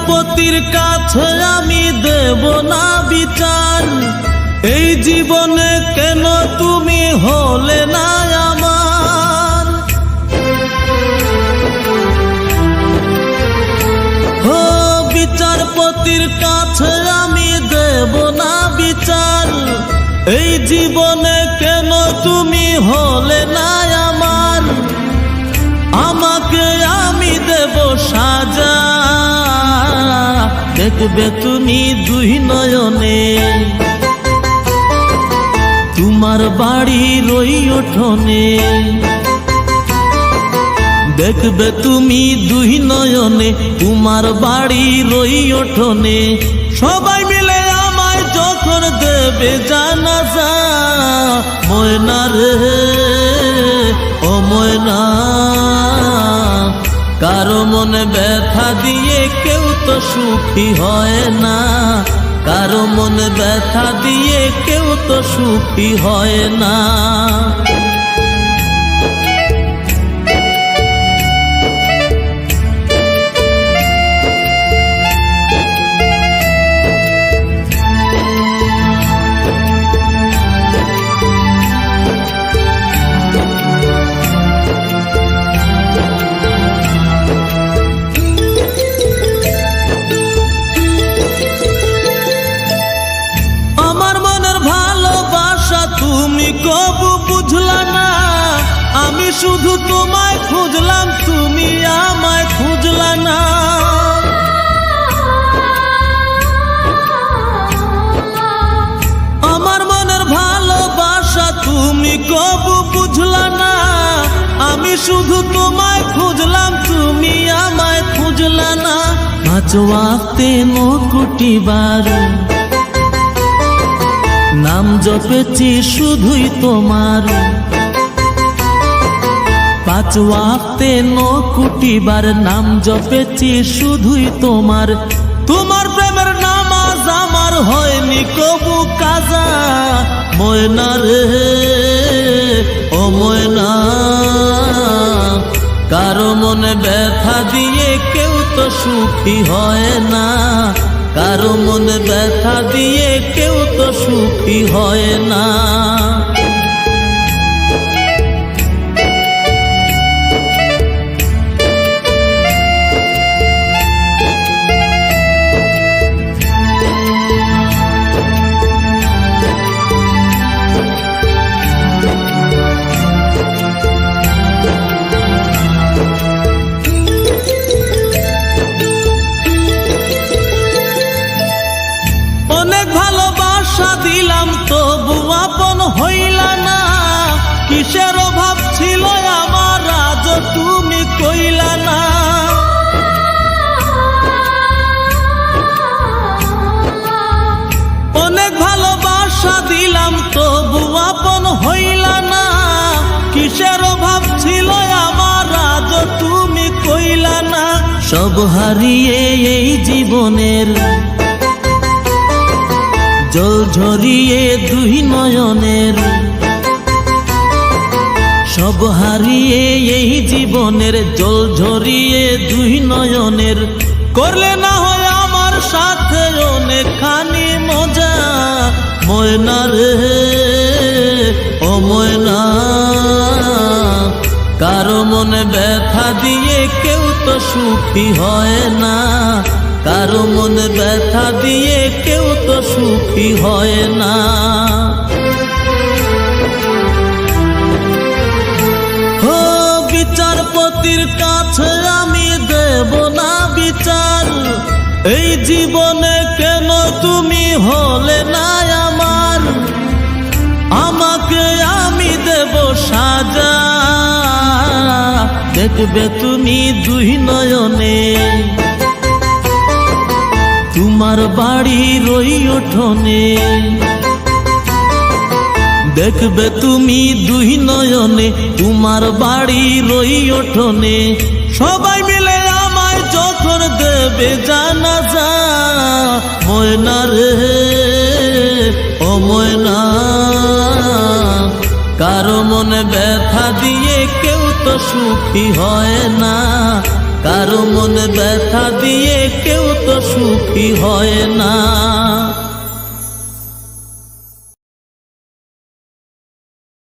বিচারপতির কাছে আমি দেব না বিচার, এই জীবনে কেন তুমি হলে না আমার। ও বিচারপতির কাছে আমি দেব না বিচার, এই জীবনে কেন তুমি হলে না আমার। আমাকে আমি দেব সাজা, দেখবে তুমি দুই নয়নে, তোমার বাড়ির ওই উঠোনে। দেখবে তুমি দুই নয়নে, তোমার বাড়ির ওই উঠোনে। সবাই মিলে আমায় যখন দেবে জানাজা, ময়না রে ও ময়না, কারো মনে ব্যথা দিয়ে কেউ তো সুখী হয় না, কারো মনে ব্যথা দিয়ে কেউ তো সুখী হয় না। তুমি কবু বুঝলা না, আমি শুধু তোমায় খুঁজলাম, তুমি আমায় খুঁজলা না। আমার মনের ভালোবাসা তুমি কবু বুঝলা না, আমি শুধু তোমায় খুঁজলাম, তুমি আমায় খুঁজলা না। পাঁচ ওয়াক্তে কোটি বার নাম জপেছি শুধুই তোমার, পাঁচ ওয়াক্তে কোটি বার নাম জপেছি শুধুই তোমার। তোমার প্রেমের নামাজ আমার হয়নি কবু কাজা, ময়না রে ও ময়না, কারো মনে ব্যথা দিয়ে কেউ তো সুখী হয় না, কারো মনে ব্যথা দিয়ে কেউ তো সুখী হয় না। ভালোবাসা দিলাম তবু আপন হইলা না, কিসের অভাব ছিল আমার আজ তুমি কইলা না। অনেক ভালোবাসা দিলাম তবু আপন হইলা না, কিসের অভাব ছিল আমার আজ তুমি কইলা না। সব হারিয়ে এই জীবনের জল ঝরিয়ে দুই নয়নের, সব হারিয়ে এই জীবনের জল ঝরিয়ে দুই নয়নের। করলে না হয় আমার সাথে অনেকখানি মজা, ময়না রে ও ময়না, কারো মনে ব্যথা দিয়ে কেউ তো সুখী হয় না, কারো মনে ব্যথা দিয়ে কেউ তো সুখী হয় না। ও বিচারপতির কাছে আমি দেব না বিচার, এই জীবনে কেন তুমি হলে না আমার। আমাকে আমি দেব সাজা, দেখবে তুমি দুই নয়নে, তোমার বাড়ির ওই উঠোনে। দেখবে তুমি দুই নয়নে, তোমার বাড়ির ওই উঠোনে। সবাই মিলে আমায় যখন দেবে জানাজা, ময়না রে ও ময়না, কারো মনে ব্যথা দিয়ে কেউ তো সুখী হয় না, কারো মনে ব্যথা দিয়ে কেউ তো সুখী হয় না।